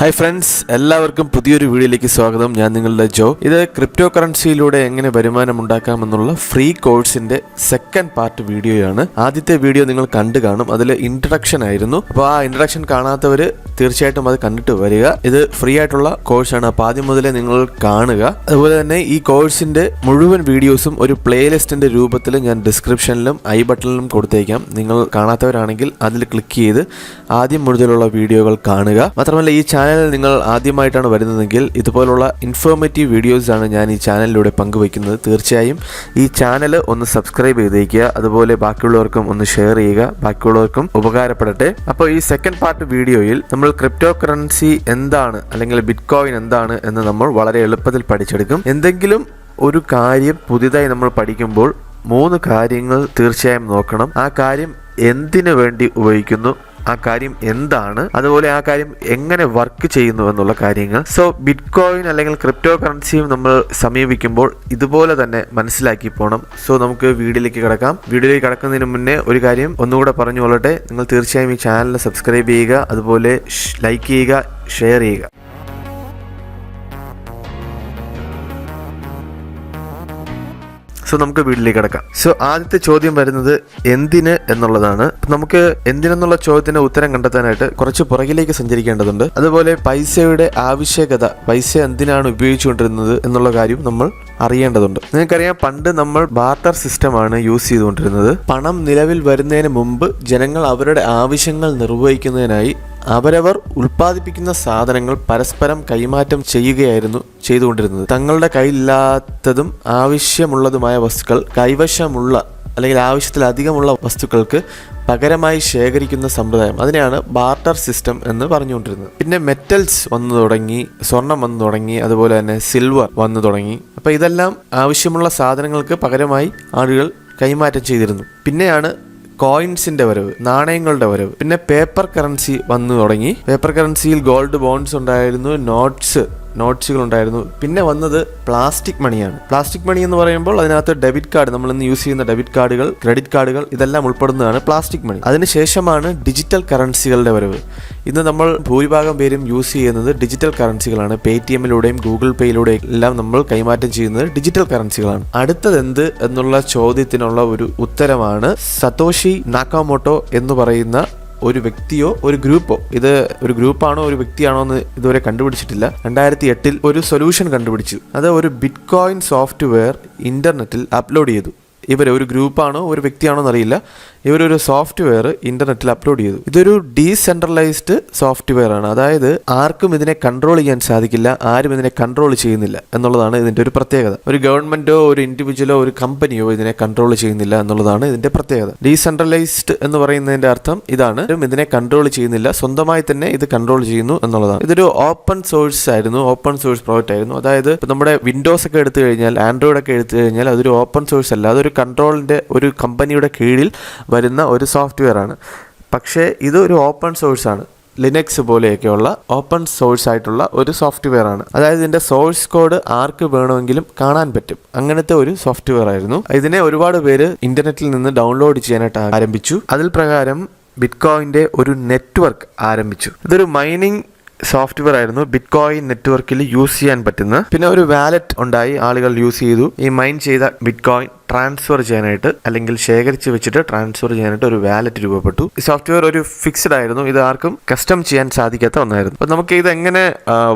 Hi friends, എല്ലാവർക്കും പുതിയൊരു വീഡിയോയിലേക്ക് സ്വാഗതം. ഞാൻ നിങ്ങളുടെ ജോ. ഇത് ക്രിപ്റ്റോ കറൻസിയിലൂടെ എങ്ങനെ വരുമാനം ഉണ്ടാക്കാമെന്നുള്ള ഫ്രീ കോഴ്സിന്റെ സെക്കൻഡ് പാർട്ട് വീഡിയോയാണ്. ആദ്യത്തെ വീഡിയോ നിങ്ങൾ കണ്ടു കാണും, അതിൽ ഇൻട്രഡക്ഷൻ ആയിരുന്നു. അപ്പോൾ ആ ഇൻട്രഡക്ഷൻ കാണാത്തവർ തീർച്ചയായിട്ടും അത് കണ്ടിട്ട് വരിക. ഇത് ഫ്രീ ആയിട്ടുള്ള കോഴ്സാണ്, അപ്പോൾ ആദ്യം മുതലേ നിങ്ങൾ കാണുക. അതുപോലെ തന്നെ ഈ കോഴ്സിന്റെ മുഴുവൻ വീഡിയോസും ഒരു പ്ലേലിസ്റ്റിന്റെ രൂപത്തിൽ ഞാൻ ഡിസ്ക്രിപ്ഷനിലും ഐ ബട്ടണിലും കൊടുത്തേക്കാം. നിങ്ങൾ കാണാത്തവരാണെങ്കിൽ അതിൽ ക്ലിക്ക് ചെയ്ത് ആദ്യം മുതലുള്ള വീഡിയോകൾ കാണുക. മാത്രമല്ല, ഈ ചാനൽ നിങ്ങൾ ആദ്യമായിട്ടാണ് വരുന്നതെങ്കിൽ ഇതുപോലുള്ള ഇൻഫോർമേറ്റീവ് വീഡിയോസ് ആണ് ഞാൻ ഈ ചാനലിലൂടെ പങ്കുവയ്ക്കുന്നത്. തീർച്ചയായും ഈ ചാനൽ ഒന്ന് സബ്സ്ക്രൈബ് ചെയ്തേക്കുക. അതുപോലെ ബാക്കിയുള്ളവർക്കും ഒന്ന് ഷെയർ ചെയ്യുക, ബാക്കിയുള്ളവർക്കും ഉപകാരപ്പെടട്ടെ. അപ്പോൾ ഈ സെക്കൻഡ് പാർട്ട് വീഡിയോയിൽ നമ്മൾ ക്രിപ്റ്റോ കറൻസി എന്താണ് അല്ലെങ്കിൽ ബിറ്റ്കോയിൻ എന്താണ് എന്ന് നമ്മൾ വളരെ എളുപ്പത്തിൽ പഠിച്ചെടുക്കും. എന്തെങ്കിലും ഒരു കാര്യം പുതിയതായി നമ്മൾ പഠിക്കുമ്പോൾ 3 കാര്യങ്ങൾ തീർച്ചയായും നോക്കണം. ആ കാര്യം എന്തിനു വേണ്ടി ഉപയോഗിക്കുന്നു, ആ കാര്യം എന്താണ്, അതുപോലെ ആ കാര്യം എങ്ങനെ വർക്ക് ചെയ്യുന്നു എന്നുള്ള കാര്യങ്ങൾ. സോ ബിറ്റ്കോയിൻ അല്ലെങ്കിൽ ക്രിപ്റ്റോ കറൻസിയും നമ്മൾ സമീപിക്കുമ്പോൾ ഇതുപോലെ തന്നെ മനസ്സിലാക്കി പോകണം. സോ നമുക്ക് വീഡിയോയിലേക്ക് കിടക്കാം. വീഡിയോയിലേക്ക് കിടക്കുന്നതിന് മുന്നേ ഒരു കാര്യം ഒന്നുകൂടെ പറഞ്ഞുകൊള്ളട്ടെ. നിങ്ങൾ തീർച്ചയായും ഈ ചാനൽ സബ്സ്ക്രൈബ് ചെയ്യുക, അതുപോലെ ലൈക്ക് ചെയ്യുക, ഷെയർ ചെയ്യുക. സോ നമുക്ക് വീട്ടിലേക്ക് കിടക്കാം. സോ ആദ്യത്തെ ചോദ്യം വരുന്നത് എന്തിന് എന്നുള്ളതാണ്. നമുക്ക് എന്തിനെന്നുള്ള ചോദ്യത്തിന് ഉത്തരം കണ്ടെത്താനായിട്ട് കുറച്ച് പുറകിലേക്ക് സഞ്ചരിക്കേണ്ടതുണ്ട്. അതുപോലെ പൈസയുടെ ആവശ്യകത, പൈസ എന്തിനാണ് ഉപയോഗിച്ചുകൊണ്ടിരുന്നത് എന്നുള്ള കാര്യം നമ്മൾ അറിയേണ്ടതുണ്ട്. നിങ്ങൾക്കറിയാം, പണ്ട് നമ്മൾ ബാർട്ടർ സിസ്റ്റമാണ് യൂസ് ചെയ്തുകൊണ്ടിരുന്നത്. പണം നിലവിൽ വരുന്നതിന് മുമ്പ് ജനങ്ങൾ അവരുടെ ആവശ്യങ്ങൾ നിർവഹിക്കുന്നതിനായി അവരവർ ഉൽപ്പാദിപ്പിക്കുന്ന സാധനങ്ങൾ പരസ്പരം കൈമാറ്റം ചെയ്യുകയായിരുന്നു ചെയ്തുകൊണ്ടിരുന്നത്. തങ്ങളുടെ കയ്യിലില്ലാത്തതും ആവശ്യമുള്ളതുമായ വസ്തുക്കൾ കൈവശമുള്ള അല്ലെങ്കിൽ ആവശ്യത്തിലധികമുള്ള വസ്തുക്കൾക്ക് പകരമായി ശേഖരിക്കുന്ന സമ്പ്രദായം, അതിനെയാണ് ബാർട്ടർ സിസ്റ്റം എന്ന് പറഞ്ഞുകൊണ്ടിരുന്നത്. പിന്നെ മെറ്റൽസ് വന്നു തുടങ്ങി, സ്വർണം വന്നു തുടങ്ങി, അതുപോലെ തന്നെ സിൽവർ വന്നു തുടങ്ങി. അപ്പോൾ ഇതെല്ലാം ആവശ്യമുള്ള സാധനങ്ങൾക്ക് പകരമായി ആളുകൾ കൈമാറ്റം ചെയ്തിരുന്നു. പിന്നെയാണ് കോയിൻസിന്റെ വരവ്, നാണയങ്ങളുടെ വരവ്. പിന്നെ പേപ്പർ കറൻസി വന്നു തുടങ്ങി. പേപ്പർ കറൻസിയിൽ ഗോൾഡ് ബോൺസ് ഉണ്ടായിരുന്നു, നോട്ട്സുകൾ ഉണ്ടായിരുന്നു. പിന്നെ വന്നത് പ്ലാസ്റ്റിക് മണിയാണ്. പ്ലാസ്റ്റിക് മണി എന്ന് പറയുമ്പോൾ അതിനകത്ത് ഡെബിറ്റ് കാർഡ്, നമ്മൾ ഇന്ന് യൂസ് ചെയ്യുന്ന ഡെബിറ്റ് കാർഡുകൾ, ക്രെഡിറ്റ് കാർഡുകൾ, ഇതെല്ലാം ഉൾപ്പെടുന്നതാണ് പ്ലാസ്റ്റിക് മണി. അതിനുശേഷമാണ് ഡിജിറ്റൽ കറൻസികളുടെ വരവ്. ഇന്ന് നമ്മൾ ഭൂരിഭാഗം പേരും യൂസ് ചെയ്യുന്നത് ഡിജിറ്റൽ കറൻസികളാണ്. പേടിഎമ്മിലൂടെയും ഗൂഗിൾ പേയിലൂടെയും എല്ലാം നമ്മൾ കൈമാറ്റം ചെയ്യുന്നത് ഡിജിറ്റൽ കറൻസികളാണ്. അടുത്തത് എന്ത് എന്നുള്ള ചോദ്യത്തിനുള്ള ഒരു ഉത്തരമാണ് സതോഷി നാക്കാമോട്ടോ എന്ന് പറയുന്ന ഒരു വ്യക്തിയോ ഒരു ഗ്രൂപ്പോ. ഇത് ഒരു ഗ്രൂപ്പാണോ ഒരു വ്യക്തിയാണോ എന്ന് ഇതുവരെ കണ്ടുപിടിച്ചിട്ടില്ല. 2008 ഒരു സൊല്യൂഷൻ കണ്ടുപിടിച്ചു. അത് ഒരു ബിറ്റ്കോയിൻ സോഫ്റ്റ്വെയർ ഇന്റർനെറ്റിൽ അപ്ലോഡ് ചെയ്തു. ഒരു ഗ്രൂപ്പാണോ ഒരു വ്യക്തിയാണോ എന്നറിയില്ല. ഇവരൊരു സോഫ്റ്റ്വെയർ ഇന്റർനെറ്റിൽ അപ്ലോഡ് ചെയ്തു. ഇതൊരു ഡീസെൻട്രലൈസ്ഡ് സോഫ്റ്റ്വെയർ ആണ്. അതായത് ആർക്കും ഇതിനെ കൺട്രോൾ ചെയ്യാൻ സാധിക്കില്ല, ആരും ഇതിനെ കൺട്രോൾ ചെയ്യുന്നില്ല എന്നുള്ളതാണ് ഇതിന്റെ ഒരു പ്രത്യേകത. ഒരു ഗവൺമെന്റോ ഒരു ഇൻഡിവിജ്വലോ ഒരു കമ്പനിയോ ഇതിനെ കൺട്രോൾ ചെയ്യുന്നില്ല എന്നുള്ളതാണ് ഇതിന്റെ പ്രത്യേകത. ഡീസെൻട്രലൈസ്ഡ് എന്ന് പറയുന്നതിന്റെ അർത്ഥം ഇതാണ്, ഇതിനെ കൺട്രോൾ ചെയ്യുന്നില്ല, സ്വന്തമായി തന്നെ ഇത് കൺട്രോൾ ചെയ്യുന്നു എന്നുള്ളതാണ്. ഇതൊരു ഓപ്പൺ സോഴ്സ് ആയിരുന്നു, ഓപ്പൺ സോഴ്സ് പ്രോജക്റ്റ് ആയിരുന്നു. അതായത് നമ്മുടെ വിൻഡോസ് ഒക്കെ എടുത്തു കഴിഞ്ഞാൽ, ആൻഡ്രോയിഡ് ഒക്കെ എടുത്തു കഴിഞ്ഞാൽ അതൊരു ഓപ്പൺ സോഴ്സ് അല്ല, അതൊരു കൺട്രോളിന്റെ ഒരു കമ്പനിയുടെ കീഴിൽ വരുന്ന ഒരു സോഫ്റ്റ്വെയർ ആണ്. പക്ഷേ ഇത് ഒരു ഓപ്പൺ സോഴ്സ് ആണ്. ലിനക്സ് പോലെയൊക്കെയുള്ള ഓപ്പൺ സോഴ്സ് ആയിട്ടുള്ള ഒരു സോഫ്റ്റ്വെയർ ആണ്. അതായത് ഇതിന്റെ സോഴ്സ് കോഡ് ആർക്ക് വേണമെങ്കിലും കാണാൻ പറ്റും. അങ്ങനത്തെ ഒരു സോഫ്റ്റ്വെയർ ആയിരുന്നു. ഇതിനെ ഒരുപാട് പേര് ഇന്റർനെറ്റിൽ നിന്ന് ഡൗൺലോഡ് ചെയ്യാനായിട്ട് ആരംഭിച്ചു. അതിൽ പ്രകാരം ബിറ്റ്കോയിന്റെ ഒരു നെറ്റ്വർക്ക് ആരംഭിച്ചു. ഇതൊരു മൈനിങ് സോഫ്റ്റ്വെയർ ആയിരുന്നു, ബിറ്റ്കോയിൻ നെറ്റ്വർക്കിൽ യൂസ് ചെയ്യാൻ പറ്റുന്ന. പിന്നെ ഒരു വാലറ്റ് ഉണ്ടായി, ആളുകൾ യൂസ് ചെയ്തു. ഈ മൈൻ ചെയ്ത ബിറ്റ്കോയിൻ ട്രാൻസ്ഫർ ചെയ്യാനായിട്ട് അല്ലെങ്കിൽ ശേഖരിച്ച് വെച്ചിട്ട് ട്രാൻസ്ഫർ ചെയ്യാനായിട്ട് ഒരു വാലറ്റ് രൂപപ്പെട്ടു. ഈ സോഫ്റ്റ്വെയർ ഒരു ഫിക്സ്ഡ് ആയിരുന്നു, ഇത് ആർക്കും കസ്റ്റം ചെയ്യാൻ സാധിക്കാത്ത ഒന്നായിരുന്നു. അപ്പോൾ നമുക്ക് ഇത് എങ്ങനെ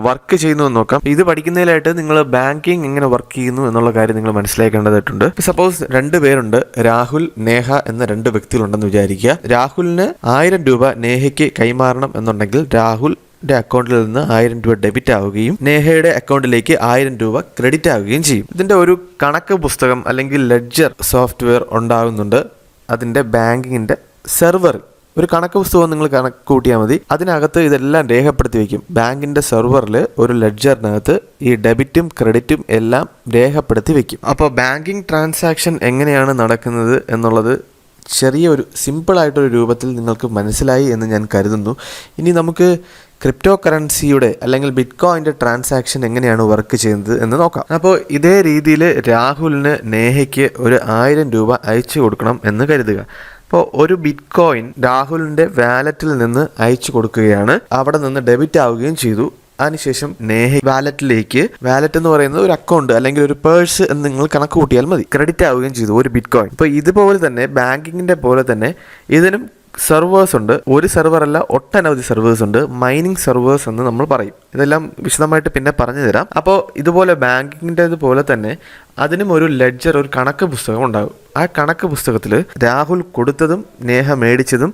വർക്ക് ചെയ്യുന്നു എന്ന് നോക്കാം. ഇത് പഠിക്കുന്നതിലായിട്ട് നിങ്ങൾ ബാങ്കിങ് എങ്ങനെ വർക്ക് ചെയ്യുന്നു എന്നുള്ള കാര്യം നിങ്ങൾ മനസ്സിലാക്കേണ്ടതായിട്ടുണ്ട്. സപ്പോസ് 2 പേരുണ്ട്, രാഹുൽ, നേഹ എന്ന 2 വ്യക്തികളുണ്ടെന്ന് വിചാരിക്കുക. രാഹുലിന് 1000 രൂപ നേഹയ്ക്ക് കൈമാറണം എന്നുണ്ടെങ്കിൽ രാഹുൽ അക്കൗണ്ടിൽ നിന്ന് 1000 രൂപ ഡെബിറ്റ് ആവുകയും നേഹയുടെ അക്കൗണ്ടിലേക്ക് 1000 രൂപ ക്രെഡിറ്റ് ആവുകയും ചെയ്യും. ഇതിന്റെ ഒരു കണക്ക് പുസ്തകം അല്ലെങ്കിൽ ലെഡ്ജർ സോഫ്റ്റ്വെയർ ഉണ്ടാകുന്നുണ്ട്. അതിന്റെ ബാങ്കിങ്ങിന്റെ സെർവർ ഒരു കണക്ക് പുസ്തകം നിങ്ങൾ കണക്ക് കൂട്ടിയാൽ മതി. അതിനകത്ത് ഇതെല്ലാം രേഖപ്പെടുത്തി വെക്കും. ബാങ്കിന്റെ സെർവറിൽ ഒരു ലെഡ്ജറിനകത്ത് ഈ ഡെബിറ്റും ക്രെഡിറ്റും എല്ലാം രേഖപ്പെടുത്തി വെക്കും. അപ്പോൾ ബാങ്കിങ് ട്രാൻസാക്ഷൻ എങ്ങനെയാണ് നടക്കുന്നത് എന്നുള്ളത് ചെറിയൊരു സിമ്പിളായിട്ടൊരു രൂപത്തിൽ നിങ്ങൾക്ക് മനസ്സിലായി എന്ന് ഞാൻ കരുതുന്നു. ഇനി നമുക്ക് ക്രിപ്റ്റോ കറൻസിയുടെ അല്ലെങ്കിൽ ബിറ്റ്കോയിൻ്റെ ട്രാൻസാക്ഷൻ എങ്ങനെയാണ് വർക്ക് ചെയ്യുന്നത് എന്ന് നോക്കാം. അപ്പോൾ ഇതേ രീതിയിൽ രാഹുലിന് നേഹയ്ക്ക് ഒരു 1000 രൂപ അയച്ചു കൊടുക്കണം എന്ന് കരുതുക. അപ്പോൾ ഒരു ബിറ്റ് കോയിൻ രാഹുലിൻ്റെ വാലറ്റിൽ നിന്ന് അയച്ചു കൊടുക്കുകയാണ്, അവിടെ നിന്ന് ഡെബിറ്റ് ആവുകയും ചെയ്തു. അതിനുശേഷം നേഹ വാലറ്റ് എന്ന് പറയുന്നത് ഒരു അക്കൗണ്ട് അല്ലെങ്കിൽ ഒരു പേഴ്സ് എന്ന് നിങ്ങൾ കണക്ക് കൂട്ടിയാൽ മതി, ക്രെഡിറ്റ് ആവുകയും ചെയ്തു ഒരു ബിറ്റ് കോയിൻ. ഇപ്പോൾ ഇതുപോലെ തന്നെ ബാങ്കിങ്ങിൻ്റെ പോലെ തന്നെ ഇതിനും സെർവേഴ്സ് ഉണ്ട്. ഒരു സെർവർ അല്ല, ഒട്ടനവധി സെർവേഴ്സ് ഉണ്ട്. മൈനിങ് സെർവേഴ്സ് എന്ന് നമ്മൾ പറയും. ഇതെല്ലാം വിശദമായിട്ട് പിന്നെ പറഞ്ഞു തരാം. അപ്പോൾ ഇതുപോലെ ബാങ്കിങ്ങിൻ്റെതുപോലെ തന്നെ അതിനും ഒരു ലെഡ്ജർ, ഒരു കണക്ക് പുസ്തകം ഉണ്ടാകും. ആ കണക്ക് പുസ്തകത്തിൽ രാഹുൽ കൊടുത്തതും നേഹ മേടിച്ചതും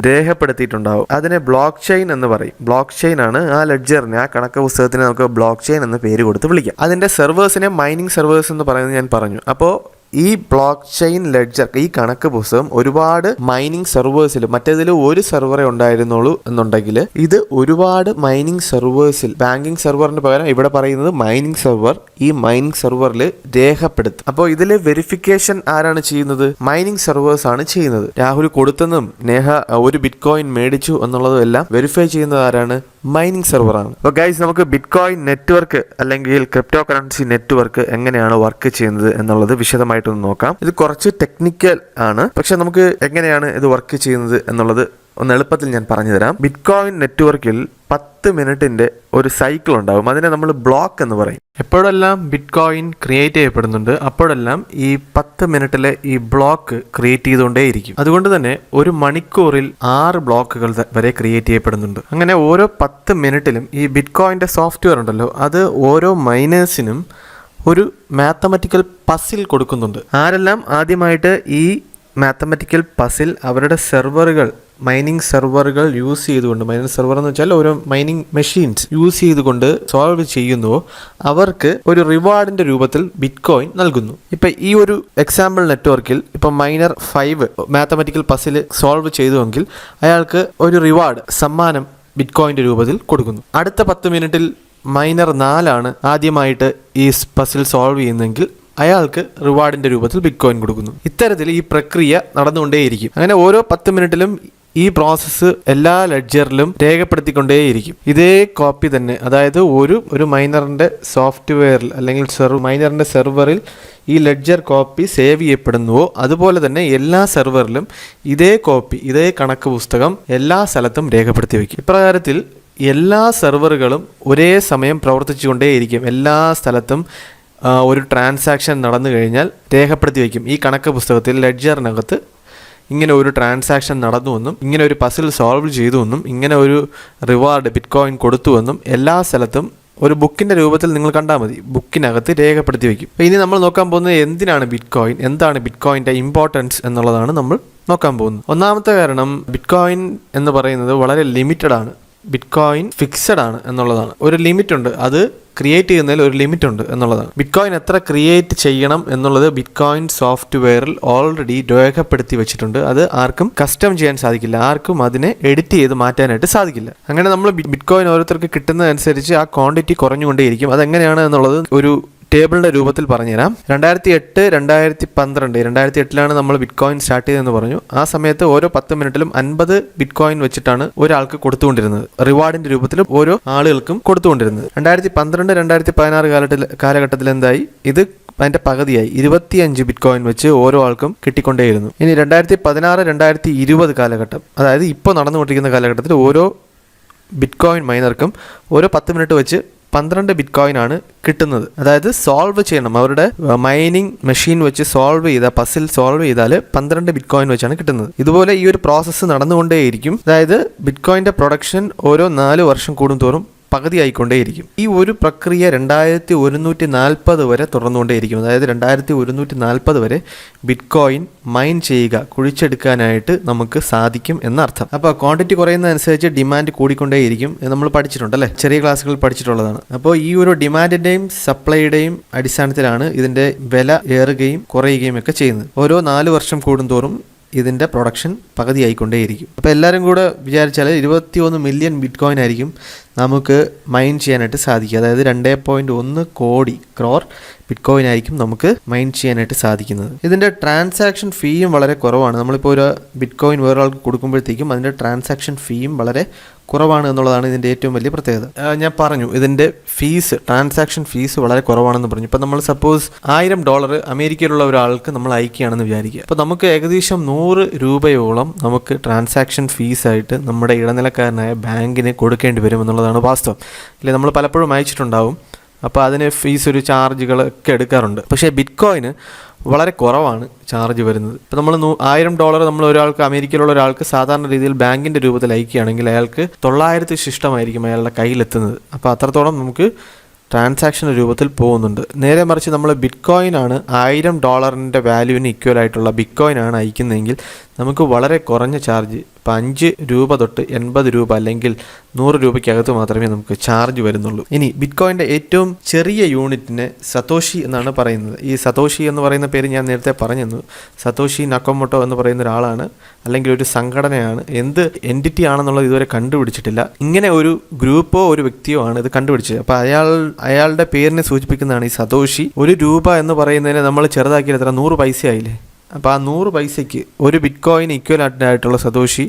രേഖപ്പെടുത്തിയിട്ടുണ്ടാവും. അതിനെ ബ്ലോക്ക് ചെയിൻ എന്ന് പറയും. ബ്ലോക്ക് ചെയിൻ ആണ് ആ ലെഡ്ജറിനെ, ആ കണക്ക് പുസ്തകത്തിന് നമുക്ക് ബ്ലോക്ക് ചെയിൻ എന്ന പേര് കൊടുത്ത് വിളിക്കാം. അതിൻ്റെ സെർവേഴ്സിനെ മൈനിങ് സെർവേഴ്സ് എന്ന് പറയുന്നത് ഞാൻ പറഞ്ഞു. അപ്പോൾ ഈ ബ്ലോക്ക് ചെയിൻ ലെഡ്ജർ, ഈ കണക്ക് പുസ്തകം ഒരുപാട് മൈനിങ് സെർവേഴ്സിൽ, മറ്റേതിൽ ഒരു സെർവറേ ഉണ്ടായിരുന്നുള്ളൂ എന്നുണ്ടെങ്കിൽ ഇത് ഒരുപാട് മൈനിങ് സെർവേഴ്സിൽ, ബാങ്കിങ് സെർവറിന് പകരം ഇവിടെ പറയുന്നത് മൈനിങ് സെർവർ, ഈ മൈനിങ് സെർവറിൽ രേഖപ്പെടുത്തും. അപ്പോൾ ഇതിൽ വെരിഫിക്കേഷൻ ആരാണ് ചെയ്യുന്നത്? മൈനിങ് സെർവേഴ്സ് ആണ് ചെയ്യുന്നത്. രാഹുൽ കൊടുത്തെന്നും നേഹ ഒരു ബിറ്റ് കോയിൻ മേടിച്ചു എന്നുള്ളതും എല്ലാം വെരിഫൈ ചെയ്യുന്നത് ആരാണ്? മൈനിങ് സെർവറാണ്. അപ്പോൾ ഗൈസ്, നമുക്ക് ബിറ്റ് കോയിൻ നെറ്റ്വർക്ക് അല്ലെങ്കിൽ ക്രിപ്റ്റോ കറൻസി നെറ്റ്വർക്ക് എങ്ങനെയാണ് വർക്ക് ചെയ്യുന്നത് എന്നുള്ളത് വിശദമായിട്ടൊന്ന് നോക്കാം. ഇത് കുറച്ച് ടെക്നിക്കൽ ആണ്, പക്ഷെ നമുക്ക് എങ്ങനെയാണ് ഇത് വർക്ക് ചെയ്യുന്നത് എന്നുള്ളത് ഒന്ന് എളുപ്പത്തിൽ ഞാൻ പറഞ്ഞു തരാം. ബിറ്റ് കോയിൻ നെറ്റ്വർക്കിൽ 10 മിനിറ്റിന്റെ ഒരു സൈക്കിൾ ഉണ്ടാകും. അതിനെ നമ്മൾ ബ്ലോക്ക് എന്ന് പറയും. എപ്പോഴെല്ലാം ബിറ്റ് കോയിൻ ക്രിയേറ്റ് ചെയ്യപ്പെടുന്നുണ്ട് അപ്പോഴെല്ലാം ഈ 10 മിനിറ്റിലെ ഈ ബ്ലോക്ക് ക്രിയേറ്റ് ചെയ്തുകൊണ്ടേയിരിക്കും. അതുകൊണ്ട് തന്നെ ഒരു മണിക്കൂറിൽ 6 ബ്ലോക്കുകൾ വരെ ക്രിയേറ്റ് ചെയ്യപ്പെടുന്നുണ്ട്. അങ്ങനെ ഓരോ 10 മിനിറ്റിലും ഈ ബിറ്റ് കോയിൻ്റെ സോഫ്റ്റ്വെയർ ഉണ്ടല്ലോ, അത് ഓരോ മൈനേഴ്സിനും ഒരു മാത്തമാറ്റിക്കൽ പസിൽ കൊടുക്കുന്നുണ്ട്. ആരെല്ലാം ആദ്യമായിട്ട് ഈ മാത്തമാറ്റിക്കൽ പസിൽ അവരുടെ സെർവറുകൾ, മൈനിങ് സെർവറുകൾ യൂസ് ചെയ്തുകൊണ്ട്, മൈനിങ് സെർവർ എന്ന് വെച്ചാൽ ഓരോ മൈനിങ് മെഷീൻസ് യൂസ് ചെയ്തുകൊണ്ട് സോൾവ് ചെയ്യുന്നുവോ അവർക്ക് ഒരു റിവാർഡിന്റെ രൂപത്തിൽ ബിറ്റ് കോയിൻ നൽകുന്നു. ഇപ്പം ഈ ഒരു എക്സാമ്പിൾ നെറ്റ്വർക്കിൽ ഇപ്പം മൈനർ 5 മാത്തമാറ്റിക്കൽ പസിൽ സോൾവ് ചെയ്തുവെങ്കിൽ അയാൾക്ക് ഒരു റിവാർഡ്, സമ്മാനം ബിറ്റ് കോയിന്റെ രൂപത്തിൽ കൊടുക്കുന്നു. അടുത്ത 10 മിനിറ്റിൽ മൈനർ 4 ആദ്യമായിട്ട് ഈ പസിൽ സോൾവ് ചെയ്യുന്നെങ്കിൽ അയാൾക്ക് റിവാർഡിന്റെ രൂപത്തിൽ ബിറ്റ് കോയിൻ കൊടുക്കുന്നു. ഇത്തരത്തിൽ ഈ പ്രക്രിയ നടന്നുകൊണ്ടേയിരിക്കും. അങ്ങനെ ഓരോ 10 മിനിറ്റിലും ഈ പ്രോസസ്സ് എല്ലാ ലെഡ്ജറിലും രേഖപ്പെടുത്തിക്കൊണ്ടേയിരിക്കും. ഇതേ കോപ്പി തന്നെ, അതായത് ഒരു മൈനറിന്റെ സോഫ്റ്റ്വെയറിൽ അല്ലെങ്കിൽ മൈനറിന്റെ സെർവറിൽ ഈ ലെഡ്ജർ കോപ്പി സേവ് ചെയ്യപ്പെടുന്നുവോ അതുപോലെ തന്നെ എല്ലാ സെർവറിലും ഇതേ കോപ്പി, ഇതേ കണക്ക് പുസ്തകം എല്ലാ സ്ഥലത്തും രേഖപ്പെടുത്തി വയ്ക്കും. ഇപ്രകാരത്തിൽ എല്ലാ സെർവറുകളും ഒരേ സമയം പ്രവർത്തിച്ചുകൊണ്ടേയിരിക്കും. എല്ലാ സ്ഥലത്തും ഒരു ട്രാൻസാക്ഷൻ നടന്നു കഴിഞ്ഞാൽ രേഖപ്പെടുത്തി വയ്ക്കും. ഈ കണക്ക് പുസ്തകത്തിൽ ലെഡ്ജറിനകത്ത് ഇങ്ങനെ ഒരു ട്രാൻസാക്ഷൻ നടന്നുവെന്നും ഇങ്ങനെ ഒരു പസിൽ സോൾവ് ചെയ്തുവെന്നും ഇങ്ങനെ ഒരു റിവാർഡ് ബിറ്റ് കോയിൻ കൊടുത്തുവെന്നും എല്ലാ സ്ഥലത്തും ഒരു ബുക്കിൻ്റെ രൂപത്തിൽ നിങ്ങൾ കണ്ടാൽ മതി, ബുക്കിനകത്ത് രേഖപ്പെടുത്തി വയ്ക്കും. അപ്പോൾ ഇനി നമ്മൾ നോക്കാൻ പോകുന്നത് എന്തിനാണ് ബിറ്റ് കോയിൻ, എന്താണ് ബിറ്റ് കോയിൻ്റെ ഇമ്പോർട്ടൻസ് എന്നുള്ളതാണ് നമ്മൾ നോക്കാൻ പോകുന്നത്. ഒന്നാമത്തെ കാരണം, ബിറ്റ് കോയിൻ എന്ന് പറയുന്നത് വളരെ ലിമിറ്റഡ് ആണ്. ബിറ്റ് കോയിൻ ഫിക്സഡ് ആണ് എന്നുള്ളതാണ്. ഒരു ലിമിറ്റ് ഉണ്ട്, അത് ക്രിയേറ്റ് ചെയ്യുന്നതിൽ ഒരു ലിമിറ്റ് ഉണ്ട് എന്നുള്ളതാണ്. ബിറ്റ് കോയിൻ എത്ര ക്രിയേറ്റ് ചെയ്യണം എന്നുള്ളത് ബിറ്റ് കോയിൻ സോഫ്റ്റ്വെയറിൽ ഓൾറെഡി രേഖപ്പെടുത്തി വെച്ചിട്ടുണ്ട്. അത് ആർക്കും കസ്റ്റം ചെയ്യാൻ സാധിക്കില്ല, ആർക്കും അതിനെ എഡിറ്റ് ചെയ്ത് മാറ്റാനായിട്ട് സാധിക്കില്ല. അങ്ങനെ നമ്മൾ ബിറ്റ് കോയിൻ ഓരോരുത്തർക്ക് കിട്ടുന്നതനുസരിച്ച് ആ ക്വാണ്ടിറ്റി കുറഞ്ഞുകൊണ്ടേയിരിക്കും. അതെങ്ങനെയാണ് എന്നുള്ളത് ഒരു ടേബിളിന്റെ രൂപത്തിൽ പറഞ്ഞുതരാം. 2008, 2012, 2008 നമ്മൾ ബിറ്റ് കോയിൻ സ്റ്റാർട്ട് ചെയ്തതെന്ന് പറഞ്ഞു. ആ സമയത്ത് ഓരോ 10 മിനിറ്റിലും 50 ബിറ്റ് കോയിൻ വെച്ചിട്ടാണ് ഒരാൾക്ക് കൊടുത്തുകൊണ്ടിരുന്നത്, റിവാർഡിന്റെ രൂപത്തിൽ ഓരോ ആളുകൾക്കും കൊടുത്തുകൊണ്ടിരുന്നത്. 2012, 2016 കാലഘട്ടത്തിൽ എന്തായി, ഇത് അതിന്റെ പകുതിയായി 25 ബിറ്റ് കോയിൻ വെച്ച് ഓരോ ആൾക്കും കിട്ടിക്കൊണ്ടേയിരുന്നു. ഇനി 2016, 2020 കാലഘട്ടം, അതായത് ഇപ്പോൾ നടന്നുകൊണ്ടിരിക്കുന്ന കാലഘട്ടത്തിൽ ഓരോ ബിറ്റ് കോയിൻ മൈനർക്കും ഓരോ 10 മിനിറ്റ് വെച്ച് 12 ബിറ്റ് കോയിൻ ആണ് കിട്ടുന്നത്. അതായത് സോൾവ് ചെയ്യണം, അവരുടെ മൈനിങ് മെഷീൻ വെച്ച് സോൾവ് ചെയ്ത പസിൽ സോൾവ് ചെയ്താൽ 12 ബിറ്റ് കോയിൻ വെച്ചാണ് കിട്ടുന്നത്. ഇതുപോലെ ഈ ഒരു പ്രോസസ്സ് നടന്നുകൊണ്ടേയിരിക്കും. അതായത് ബിറ്റ് കോയിന്റെ പ്രൊഡക്ഷൻ ഓരോ 4 വർഷം കൂടുന്തോറും പകുതി ആയിക്കൊണ്ടേയിരിക്കും. ഈ ഒരു പ്രക്രിയ 2140 വരെ തുടർന്നുകൊണ്ടേയിരിക്കും. അതായത് 2140 വരെ ബിറ്റ് കോയിൻ മൈൻ ചെയ്യുക, കുഴിച്ചെടുക്കാനായിട്ട് നമുക്ക് സാധിക്കും എന്നർത്ഥം. അപ്പോൾ ക്വാണ്ടിറ്റി കുറയുന്നതനുസരിച്ച് ഡിമാൻഡ് കൂടിക്കൊണ്ടേയിരിക്കും. നമ്മൾ പഠിച്ചിട്ടുണ്ടല്ലേ, ചെറിയ ക്ലാസ്സുകളിൽ പഠിച്ചിട്ടുള്ളതാണ്. അപ്പോൾ ഈ ഒരു ഡിമാൻഡിന്റെയും സപ്ലൈയുടെയും അടിസ്ഥാനത്തിലാണ് ഇതിന്റെ വില ഏറുകയും കുറയുകയും ഒക്കെ ചെയ്യുന്നത്. ഓരോ 4 വർഷം കൂടുന്തോറും ഇതിൻ്റെ പ്രൊഡക്ഷൻ പകുതിയായിക്കൊണ്ടേയിരിക്കും. അപ്പോൾ എല്ലാവരും കൂടെ വിചാരിച്ചാൽ 21 മില്യൺ ബിറ്റ് കോയിൻ ആയിരിക്കും നമുക്ക് മൈൻ ചെയ്യാനായിട്ട് സാധിക്കും. അതായത് 2.1 കോടി ക്രോർ ബിറ്റ്കോയിൻ ആയിരിക്കും നമുക്ക് മൈൻ ചെയ്യാനായിട്ട് സാധിക്കുന്നത്. ഇതിൻ്റെ ട്രാൻസാക്ഷൻ ഫീയും വളരെ കുറവാണ്. നമ്മളിപ്പോൾ ഒരു ബിറ്റ്കോയിൻ വേറൊരാൾക്ക് കൊടുക്കുമ്പോഴത്തേക്കും അതിൻ്റെ ട്രാൻസാക്ഷൻ ഫീയും വളരെ കുറവാണ് എന്നുള്ളതാണ് ഇതിൻ്റെ ഏറ്റവും വലിയ പ്രത്യേകത. ഞാൻ പറഞ്ഞു ഇതിൻ്റെ ട്രാൻസാക്ഷൻ ഫീസ് വളരെ കുറവാണെന്ന് പറഞ്ഞു. ഇപ്പോൾ നമ്മൾ സപ്പോസ് $1000 അമേരിക്കയിലുള്ള ഒരാൾക്ക് നമ്മൾ അയക്കുകയാണെന്ന് വിചാരിക്കുക. അപ്പോൾ നമുക്ക് ഏകദേശം 100 രൂപയോളം നമുക്ക് ട്രാൻസാക്ഷൻ ഫീസായിട്ട് നമ്മുടെ ഇടനിലക്കാരനായ ബാങ്കിന് കൊടുക്കേണ്ടി വരും എന്നുള്ളതാണ് വാസ്തവം. അല്ലെ, നമ്മൾ പലപ്പോഴും അയച്ചിട്ടുണ്ടാവും. അപ്പോൾ അതിന് ഒരു ചാർജുകളൊക്കെ എടുക്കാറുണ്ട്. പക്ഷേ ബിറ്റ്കോയിന് വളരെ കുറവാണ് ചാർജ് വരുന്നത്. ഇപ്പോൾ നമ്മൾ $1000 നമ്മൾ അമേരിക്കയിലുള്ള ഒരാൾക്ക് സാധാരണ രീതിയിൽ ബാങ്കിൻ്റെ രൂപത്തിൽ അയക്കുകയാണെങ്കിൽ അയാൾക്ക് 900 ശിഷ്ടമായിരിക്കും അയാളുടെ കയ്യിലെത്തുന്നത്. അപ്പോൾ അത്രത്തോളം നമുക്ക് ട്രാൻസാക്ഷൻ രൂപത്തിൽ പോകുന്നുണ്ട്. നേരെ മറിച്ച് നമ്മൾ ബിറ്റ്കോയിനാണ് $1000 വാല്യൂവിന് ഈക്വൽ ആയിട്ടുള്ള ബിറ്റ്കോയിനാണ് അയക്കുന്നതെങ്കിൽ നമുക്ക് വളരെ കുറഞ്ഞ ചാർജ്, ഇപ്പോൾ 5 രൂപ തൊട്ട് 80 രൂപ അല്ലെങ്കിൽ 100 രൂപയ്ക്കകത്ത് മാത്രമേ നമുക്ക് ചാർജ് വരുന്നുള്ളൂ. ഇനി ബിറ്റ്കോയിൻ്റെ ഏറ്റവും ചെറിയ യൂണിറ്റിനെ സതോഷി എന്നാണ് പറയുന്നത്. ഈ സതോഷി എന്ന് പറയുന്ന പേര് ഞാൻ നേരത്തെ പറഞ്ഞു. സതോഷി നക്കോമോട്ടോ എന്ന് പറയുന്ന ഒരാളാണ്, അല്ലെങ്കിൽ ഒരു സംഘടനയാണ്. എന്ത് എൻറ്റിറ്റി ആണെന്നുള്ളത് ഇതുവരെ കണ്ടുപിടിച്ചിട്ടില്ല. ഇങ്ങനെ ഒരു ഗ്രൂപ്പോ ഒരു വ്യക്തിയോ ആണ് ഇത് കണ്ടുപിടിച്ചത്. അപ്പോൾ അയാളുടെ പേരിനെ സൂചിപ്പിക്കുന്നതാണ് ഈ സതോഷി. 1 രൂപ എന്ന് പറയുന്നതിനെ നമ്മൾ ചെറുതാക്കിയാൽ എത്ര 100 പൈസ ആയില്ലേ? അപ്പോൾ ആ 100 പൈസയ്ക്ക് ഒരു ബിറ്റ്കോയിൻ ഈക്വലാൻ്റ് ആയിട്ടുള്ള സതോഷി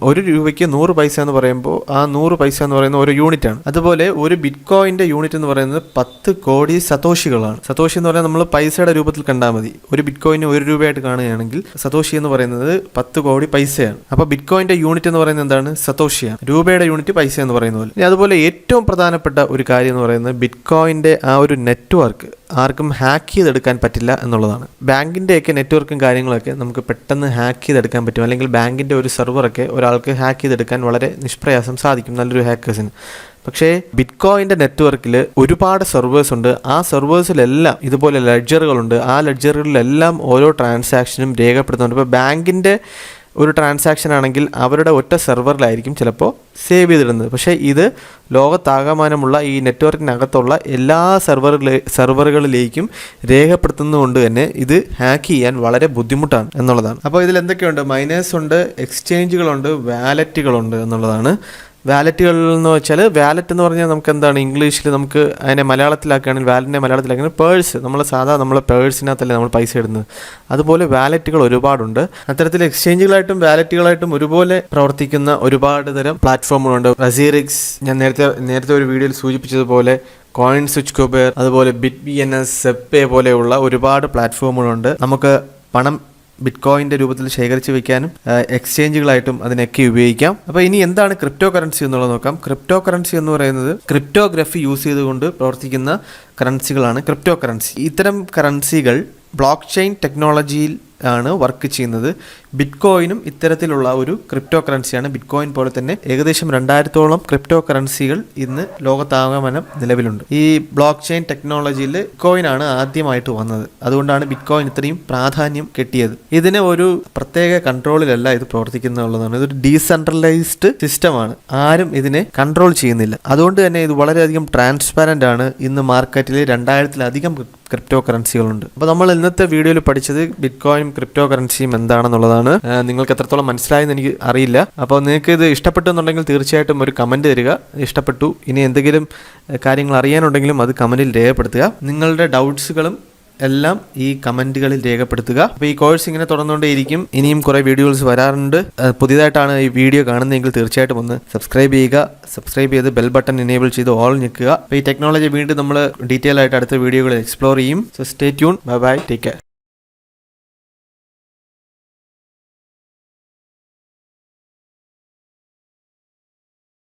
1 രൂപയ്ക്ക് 100 പൈസ എന്ന് പറയുമ്പോൾ ആ 100 പൈസ എന്ന് പറയുന്ന ഒരു യൂണിറ്റാണ്. അതുപോലെ ഒരു ബിറ്റ്കോയിൻ്റെ യൂണിറ്റ് എന്ന് പറയുന്നത് 10 കോടി സതോഷികളാണ്. സതോഷി എന്ന് പറഞ്ഞാൽ നമ്മൾ പൈസയുടെ രൂപത്തിൽ കണ്ടാൽ മതി. ഒരു ബിറ്റ്കോയിന് 1 രൂപയായിട്ട് കാണുകയാണെങ്കിൽ സതോഷി എന്ന് പറയുന്നത് 10 കോടി പൈസയാണ്. അപ്പോൾ ബിറ്റ്കോയിൻ്റെ യൂണിറ്റ് എന്ന് പറയുന്നത് എന്താണ്? സതോഷിയാണ്. രൂപയുടെ യൂണിറ്റ് പൈസ എന്ന് പറയുന്ന പോലെ. അതുപോലെ ഏറ്റവും പ്രധാനപ്പെട്ട ഒരു കാര്യം എന്ന് പറയുന്നത് ബിറ്റ്കോയിൻ്റെ ആ ഒരു നെറ്റ്വർക്ക് ആർക്കും ഹാക്ക് ചെയ്തെടുക്കാൻ പറ്റില്ല എന്നുള്ളതാണ്. ബാങ്കിൻ്റെയൊക്കെ നെറ്റ്വർക്കും കാര്യങ്ങളൊക്കെ നമുക്ക് പെട്ടെന്ന് ഹാക്ക് ചെയ്തെടുക്കാൻ പറ്റും. അല്ലെങ്കിൽ ബാങ്കിൻ്റെ ഒരു സെർവറൊക്കെ ഒരാൾക്ക് ഹാക്ക് ചെയ്തെടുക്കാൻ വളരെ നിഷ്പ്രയാസം സാധിക്കും നല്ലൊരു ഹാക്കേഴ്സിന്. പക്ഷേ ബിറ്റ്കോയിൻ്റെ നെറ്റ്വർക്കിൽ ഒരുപാട് സെർവേഴ്സ് ഉണ്ട്. ആ സെർവേഴ്സിലെല്ലാം ഇതുപോലെ ലെഡ്ജറുകളുണ്ട്. ആ ലെഡ്ജറുകളിലെല്ലാം ഓരോ ട്രാൻസാക്ഷനും രേഖപ്പെടുത്തുന്നുണ്ട്. ഇപ്പോൾ ബാങ്കിൻ്റെ ഒരു ട്രാൻസാക്ഷൻ ആണെങ്കിൽ അവരുടെ ഒറ്റ സെർവറിലായിരിക്കും ചിലപ്പോൾ സേവ് ചെയ്തിടുന്നത്. പക്ഷേ ഇത് ലോകത്താകമാനമുള്ള ഈ നെറ്റ്വർക്കിനകത്തുള്ള എല്ലാ സെർവറുകളിലേക്കും രേഖപ്പെടുത്തുന്നതുകൊണ്ട് തന്നെ ഇത് ഹാക്ക് ചെയ്യാൻ വളരെ ബുദ്ധിമുട്ടാണ് എന്നുള്ളതാണ്. അപ്പോൾ ഇതിൽ എന്തൊക്കെയുണ്ട്? മൈനേഴ്സ് ഉണ്ട്, എക്സ്ചേഞ്ചുകളുണ്ട്, വാലറ്റുകളുണ്ട് എന്നുള്ളതാണ്. വാലറ്റുകൾ എന്ന് വെച്ചാൽ, വാലറ്റ് എന്ന് പറഞ്ഞാൽ നമുക്ക് എന്താണ് ഇംഗ്ലീഷിൽ നമുക്ക് അതിനെ മലയാളത്തിലാക്കുകയാണെങ്കിൽ വാലറ്റിനെ മലയാളത്തിലാക്കുകയാണെങ്കിൽ പേഴ്സ്, നമ്മളെ പേഴ്സിനകത്തല്ലേ നമ്മൾ പൈസ ഇടുന്നത്. അതുപോലെ വാലറ്റുകൾ ഒരുപാടുണ്ട്. അത്തരത്തിൽ എക്സ്ചേഞ്ചുകളായിട്ടും വാലറ്റുകളായിട്ടും ഒരുപോലെ പ്രവർത്തിക്കുന്ന ഒരുപാട് തരം പ്ലാറ്റ്ഫോമുകളുണ്ട്. റസീറിക്സ്, ഞാൻ നേരത്തെ ഒരു വീഡിയോയിൽ സൂചിപ്പിച്ചതുപോലെ കോയിൻ സ്വിച്ച് കുബേർ, അതുപോലെ BitBNS, സെപ്പേ പോലെയുള്ള ഒരുപാട് പ്ലാറ്റ്ഫോമുകളുണ്ട്. നമുക്ക് പണം ബിറ്റ്കോയിൻ്റെ രൂപത്തിൽ ശേഖരിച്ച് വെക്കാനും എക്സ്ചേഞ്ചുകളായിട്ടും അതിനൊക്കെ ഉപയോഗിക്കാം. അപ്പോൾ ഇനി എന്താണ് ക്രിപ്റ്റോ കറൻസി എന്നുള്ളത് നോക്കാം. ക്രിപ്റ്റോ കറൻസി എന്ന് പറയുന്നത് ക്രിപ്റ്റോഗ്രഫി യൂസ് ചെയ്തുകൊണ്ട് പ്രവർത്തിക്കുന്ന കറൻസികളാണ് ക്രിപ്റ്റോ കറൻസി. ഇത്തരം കറൻസികൾ ബ്ലോക്ക് ചെയിൻ ടെക്നോളജിയിൽ ആണ് വർക്ക് ചെയ്യുന്നത്. ബിറ്റ്കോയിനും ഇത്തരത്തിലുള്ള ഒരു ക്രിപ്റ്റോ കറൻസിയാണ്. ബിറ്റ്കോയിൻ പോലെ തന്നെ ഏകദേശം 2000-ഓളം ക്രിപ്റ്റോ കറൻസികൾ ഇന്ന് ലോകത്താകമാനം നിലവിലുണ്ട്. ഈ ബ്ലോക്ക് ചെയിൻ ടെക്നോളജിയിൽ ബിറ്റ്കോയിനാണ് ആദ്യമായിട്ട് വന്നത്. അതുകൊണ്ടാണ് ബിറ്റ്കോയിൻ ഇത്രയും പ്രാധാന്യം കിട്ടിയത്. ഇതിന് ഒരു പ്രത്യേക കൺട്രോളിലല്ല ഇത് പ്രവർത്തിക്കുന്നുള്ളതാണ്. ഇതൊരു ഡീസെൻട്രലൈസ്ഡ് സിസ്റ്റമാണ്. ആരും ഇതിനെ കൺട്രോൾ ചെയ്യുന്നില്ല. അതുകൊണ്ട് തന്നെ ഇത് വളരെയധികം ട്രാൻസ്പാരൻ്റ് ആണ്. ഇന്ന് മാർക്കറ്റിൽ 2000-ലധികം ക്രിപ്റ്റോ കറൻസികളുണ്ട്. അപ്പോൾ നമ്മൾ ഇന്നത്തെ വീഡിയോയിൽ പഠിച്ചത് ബിറ്റ്കോയിനും ക്രിപ്റ്റോ കറൻസിയും എന്താണെന്നുള്ളതാണ്. നിങ്ങൾക്ക് എത്രത്തോളം മനസ്സിലായെന്ന് എനിക്ക് അറിയില്ല. അപ്പോൾ നിങ്ങൾക്ക് ഇത് ഇഷ്ടപ്പെട്ടു എന്നുണ്ടെങ്കിൽ തീർച്ചയായിട്ടും ഒരു കമൻറ്റ് തരിക. ഇഷ്ടപ്പെട്ടു, ഇനി എന്തെങ്കിലും കാര്യങ്ങൾ അറിയാനുണ്ടെങ്കിലും അത് കമൻറ്റിൽ രേഖപ്പെടുത്തുക. നിങ്ങളുടെ ഡൗട്ട്സുകളും എല്ലാം ഈ കമൻറ്റുകളിൽ രേഖപ്പെടുത്തുക. അപ്പോൾ ഈ കോഴ്സ് ഇങ്ങനെ തുടർന്നുകൊണ്ടേയിരിക്കും. ഇനിയും കുറേ വീഡിയോസ് വരാറുണ്ട്. പുതിയതായിട്ടാണ് ഈ വീഡിയോ കാണുന്നതെങ്കിൽ തീർച്ചയായിട്ടും ഒന്ന് സബ്സ്ക്രൈബ് ചെയ്യുക. സബ്സ്ക്രൈബ് ചെയ്ത് ബെൽ ബട്ടൺ എനേബിൾ ചെയ്ത് ഓൾ ഞെക്കുക. അപ്പോൾ ഈ ടെക്നോളജി വീണ്ടും നമ്മൾ ഡീറ്റെയിൽ ആയിട്ട് അടുത്ത വീഡിയോകളിൽ എക്സ്പ്ലോർ ചെയ്യും. So stay tune. Bye bye, take care.